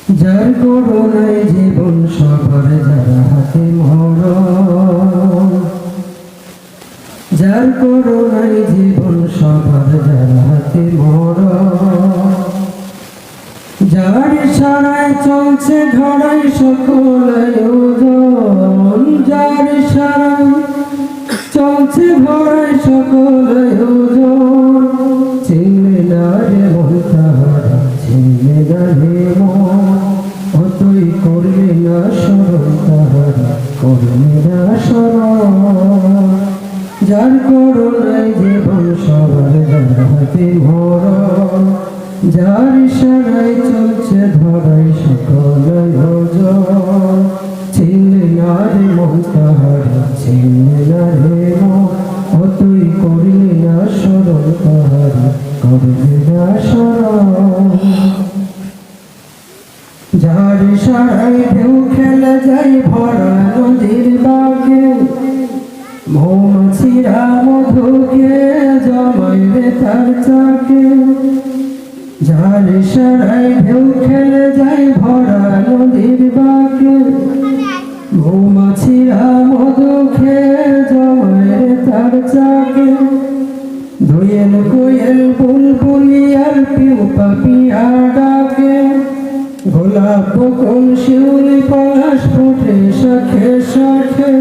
যার করুণায় জীবন সবার যারা হাতে মরণ, যার করুণায় জীবন সবার যারা হাতে মরণ, যার ইশারায় চলছে ধরায় সকল আয়োজন, যার ইশারায় চলছে ধরায় সকল আয়োজন, চিনলে না রে মন তাহারা, চিনলে না রে মন, অতই করলে না স্মরণ তাহারা, করলে না স্মরণ। যার করুণায় জীবন সবার যারা হাতে মরণ, যার ইশারায় চলছে ধরায় সকল আয়োজন, চিনলে না রে মন তাহারা, চিনলে না রে মন, অতই করলে না স্মরণ তাহারা, করলে না স্মরণ। যার ইশারায় ঢেউ খেলে যায় ভরা নদীর বাঁকে, মৌমাছিরা মধুকে জমায় রে তার চাকে, যার ইশারায় ঢেউ খেলে যায় ভরা নদীর বাঁকে, মৌমাছিরা মধু খেয়ে জমায় রে তার চাকে, দোয়েল কোয়েল বুলবুলি আর পিউ পাপিয়া ডাকে, গোলাপ বকুল শিউলি পলাশ ফোটে শাখে শাখে,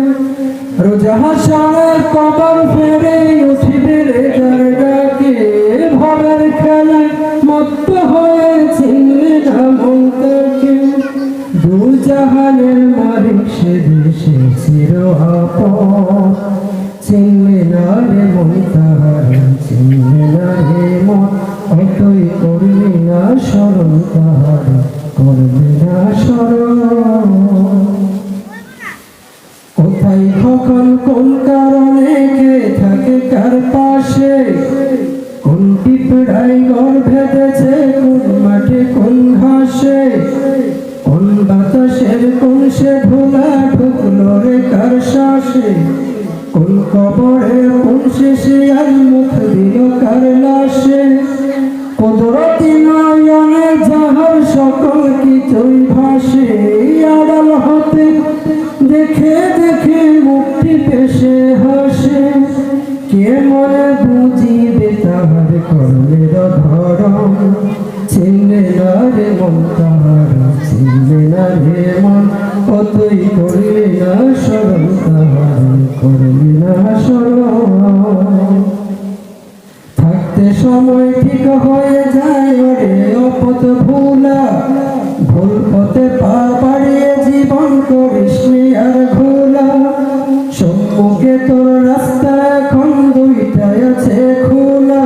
রোজা হাসানের কবর ফেরে উঠিবে রে যার ডাকে, ভবের খেলায় মত্ত হয়ে চিনলে না মন তাকে, দু জাহানের মালিক সে দেশে চির আপন, চিনলে না রে মন তাহারা, চিনলে না রে মন, অতই করলে না স্মরণ তাহারা, করলে না স্মরণ। কোথায় কখন কোন কারণে কে থাকে কার পাশে, কোন পিঁপড়ায় ঘর ভেঙেছে কোন মাঠে কোন ঘাসে, কোন বাতাসের কোন সে ধুলা ঢুকলো রে কার শ্বাসে, কোন কবরে কোন সে শিয়াল মুখ দিল কার লাশে, কুদরতি নয়নে যাহার সকল কিছুই ভাসে, আড়াল হতে দেখে দেখে মুক্তি পেশে হাসে, কে মনে বুঝিবে তাহার কর্মের ধরম, চিনলে না রে মন তাহারা, চিনলে না রে মন, অতই করলে না স্মরণ তাহারা, করলে না স্মরণ। থাকতে সময় ঠিক হয়ে যায় ওরে অপথ ভোলা, ভুল পথে পা বাড়িয়ে জীবন করিস নি আর ঘোলা, সম্মুখে তোর রাস্তা এখন দুইটাই আছে খোলা,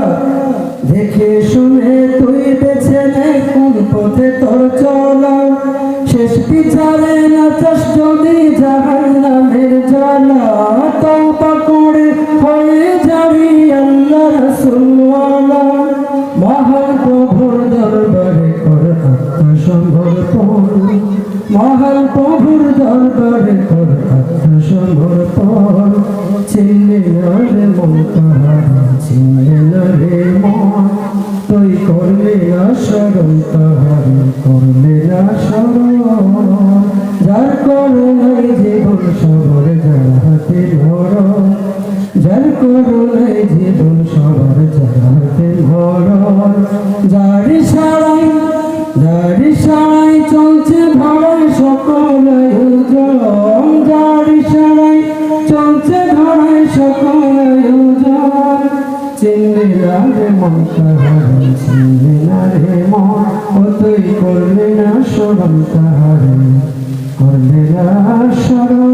দেখে শুনে তুই বেছে নে কোন পথে তোর চলা, শেষ বিচারে না চাস যদি জাহান্নামের জ্বালা, তওবা করে হয়ে যাবি আল্লাহ রাসূলওয়ালা, মহান প্রভুর দরবারে কর আত্মসমর্পণ, মহান প্রভুর দরবারে কর আত্মসমর্পণ, চিনলে না রে মন তাহারা, চিনলে না রে মন, তুই করলে না স্মরণ তাহারা, করলে না স্মরণ। যার করুণায় জীবন সবার যারা হাতে মরণ, যার করুণায় জীবন সবার যারা হাতে মরণ, যার ইশারায় চলছে ধরায় সকল আয়োজন, যার ইশারায় চলছে ধরায় সকল আয়োজন, চিনলে না রে মন তাহারা, চিনলে না রে মন, অতই করলে না স্মরণ তাহারা, করলে না স্মরণ।